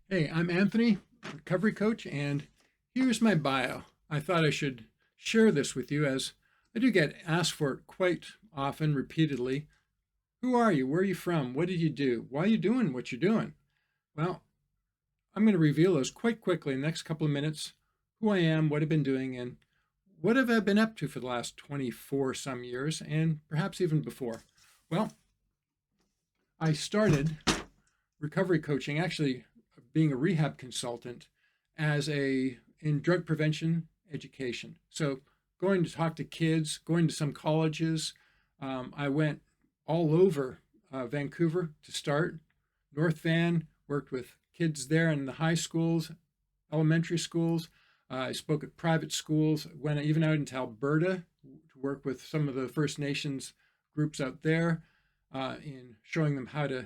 Hey, I'm Anthony, recovery coach, and here's my bio. I thought I should share this with you as I do get asked for it quite often, repeatedly. Who are you? Where are you from? What did you do? Why are you doing what you're doing? Well, I'm going to reveal those quite quickly in the next couple of minutes, who I am, what I've been doing, and what have I been up to for the last 24 some years, and perhaps even before. Well, I started recovery coaching, actually being a rehab consultant as a in drug prevention education. So going to talk to kids, going to some colleges. I went all over Vancouver to start. North Van, worked with kids there in the high schools, elementary schools. I spoke at private schools, went even out into Alberta to work with some of the First Nations groups out there in showing them how to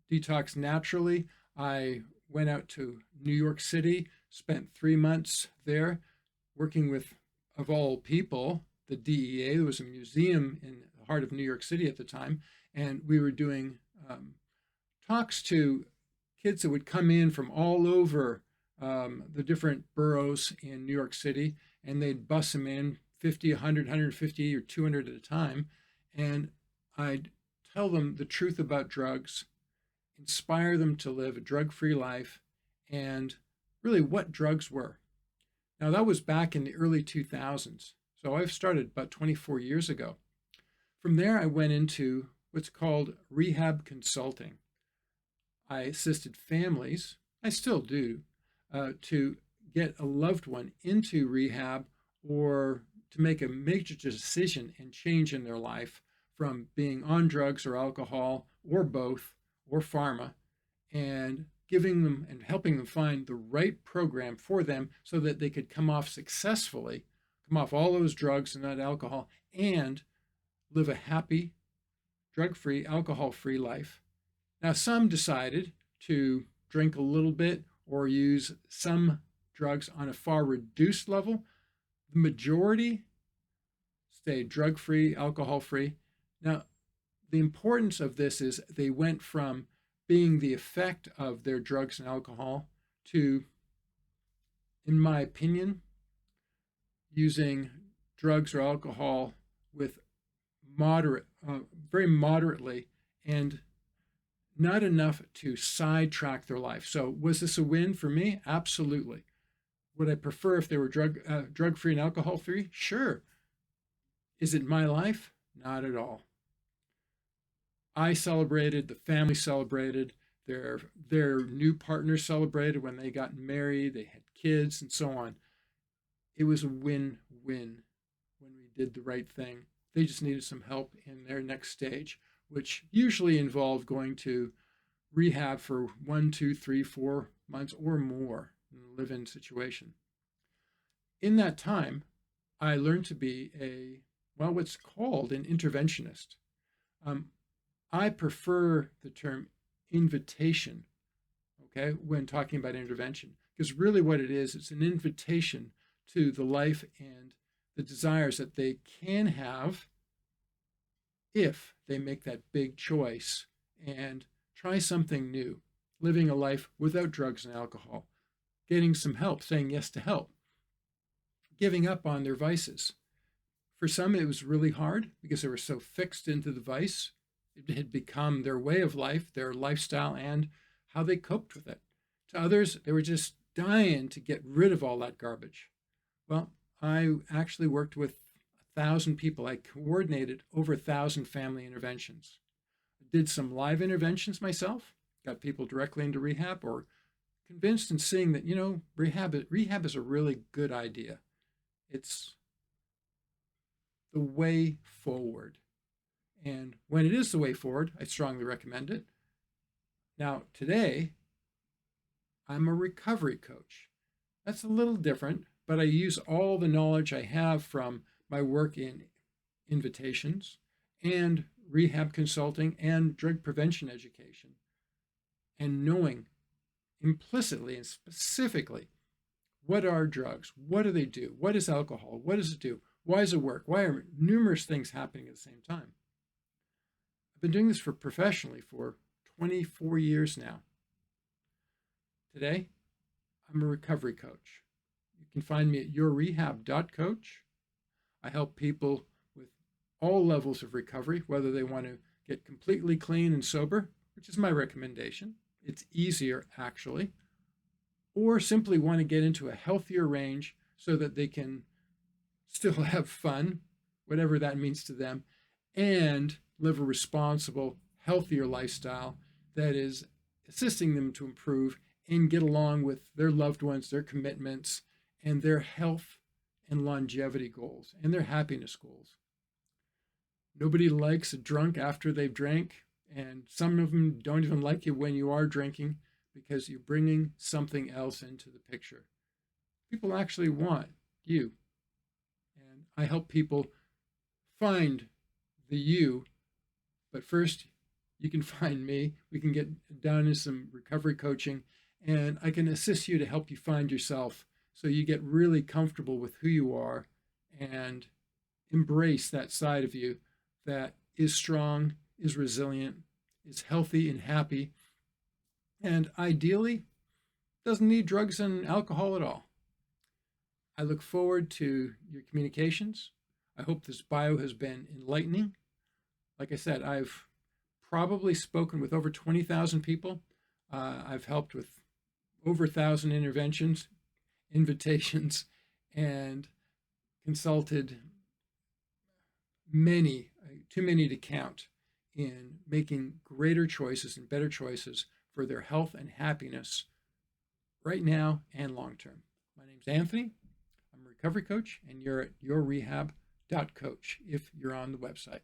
detox naturally. I went out to New York City, spent 3 months there working with, of all people, the DEA. There was a museum in the heart of New York City at the time, and we were doing talks to kids that would come in from all over the different boroughs in New York City, and they'd bus them in 50, 100, 150, or 200 at a time. And I'd tell them the truth about drugs, inspire them to live a drug-free life, and really what drugs were. Now, that was back in the early 2000s. So I've started about 24 years ago. From there, I went into what's called rehab consulting. I assisted families, I still do, to get a loved one into rehab or to make a major decision and change in their life from being on drugs or alcohol or both or pharma, and giving them and helping them find the right program for them so that they could come off successfully, come off all those drugs and that alcohol, and live a happy, drug-free, alcohol-free life. Now, some decided to drink a little bit or use some drugs on a far reduced level. The majority stayed drug-free, alcohol-free. Now, the importance of this is they went from being the effect of their drugs and alcohol to, in my opinion, using drugs or alcohol with very moderately, and not enough to sidetrack their life. So was this a win for me? Absolutely. Would I prefer if they were drug-free and alcohol-free? Sure. Is it my life? Not at all. I celebrated, the family celebrated, their new partners celebrated when they got married, they had kids, and so on. It was a win-win when we did the right thing. They just needed some help in their next stage, which usually involved going to rehab for 1, 2, 3, 4 months or more in a live-in situation. In that time, I learned to be what's called an interventionist. I prefer the term invitation, okay, when talking about intervention, because really what it is, it's an invitation to the life and the desires that they can have if they make that big choice and try something new, living a life without drugs and alcohol, getting some help, saying yes to help, giving up on their vices. For some, it was really hard because they were so fixed into the vice. It had become their way of life, their lifestyle, and how they coped with it. To others, they were just dying to get rid of all that garbage. Well, I actually worked with 1,000 people. I coordinated over 1,000 family interventions. I did some live interventions myself, got people directly into rehab, or convinced and seeing that, rehab is a really good idea. It's the way forward. And when it is the way forward, I strongly recommend it. Now, today, I'm a recovery coach. That's a little different, but I use all the knowledge I have from my work in invitations and rehab consulting and drug prevention education, and knowing implicitly and specifically what are drugs, what do they do, what is alcohol, what does it do, why does it work, why are numerous things happening at the same time. I've been doing this professionally for 24 years now. Today, I'm a recovery coach. You can find me at yourrehab.coach. I help people with all levels of recovery, whether they want to get completely clean and sober, which is my recommendation. It's easier, actually, or simply want to get into a healthier range so that they can still have fun, whatever that means to them, and live a responsible, healthier lifestyle that is assisting them to improve and get along with their loved ones, their commitments, and their health and longevity goals and their happiness goals. Nobody likes a drunk after they've drank, and some of them don't even like you when you are drinking because you're bringing something else into the picture. People actually want you. And I help people find the you, but first you can find me. We can get down into some recovery coaching, and I can assist you to help you find yourself so you get really comfortable with who you are and embrace that side of you that is strong, is resilient, is healthy and happy, and ideally doesn't need drugs and alcohol at all. I look forward to your communications. I hope this bio has been enlightening. Like I said, I've probably spoken with over 20,000 people. I've helped with over 1,000 interventions, invitations, and consulted many, too many to count, in making greater choices and better choices for their health and happiness right now and long term. My name's Anthony. I'm a recovery coach, and you're at yourrehab.coach if you're on the website.